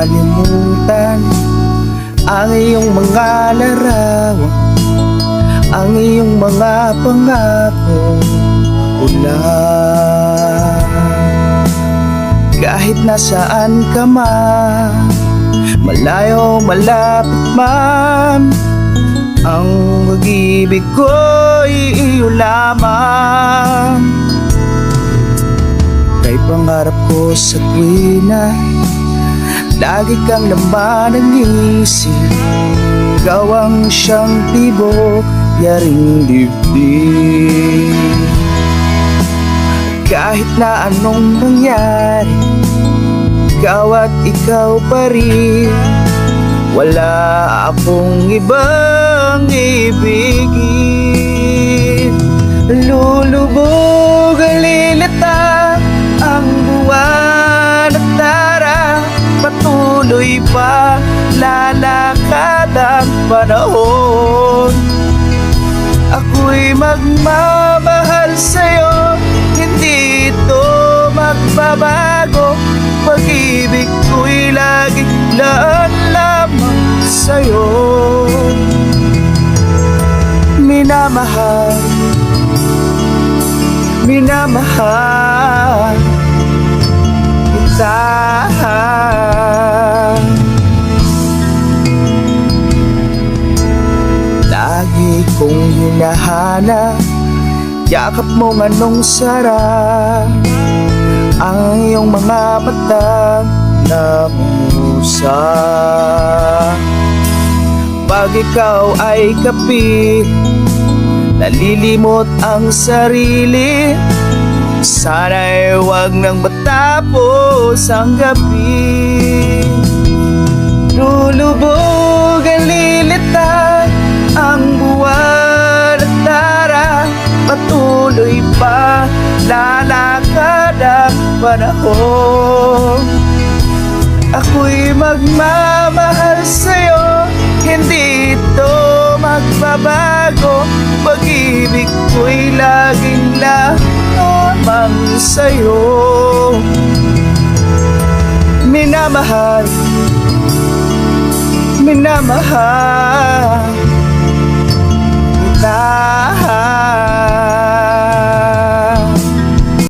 makalimutan ang iyong mga larawan, ang iyong mga pangako ulan. Kahit nasaan ka man, malayo malapit man, ang pag-ibig ko'y iyo lamang. Kay pangarap ko sa tuwina, lagi kang laman ng isip. Ikaw ang siyang tibok, yaring dibdib. Kahit na anong mangyari, ikaw at ikaw pa rin. Wala akong ibang ibigin. Lulubog ang lilita, ang buwan at tara, patuloy pa lalakad ang panahon. Ako'y magmamahal sa'yo, hindi ito magbabago. Pag-ibig ko'y laging laan lamang sa'yo. Minamahal, minamahal kita. Lagi kong hinahanap yakap mo anong sarap, ang iyong mga mata na musa. Pag ikaw ay kapi, nalilimot ang sarili. Sana'y huwag nang matapos ang gabi. Lulubog ang lilita, ang buwan at tara, patuloy pa lalakad ang panahon. Ako'y magmamahal sa'yo, hindi ito magbabago. Pag-ibig ko'y laging lamang sa'yo. Minamahal, minamahal kita.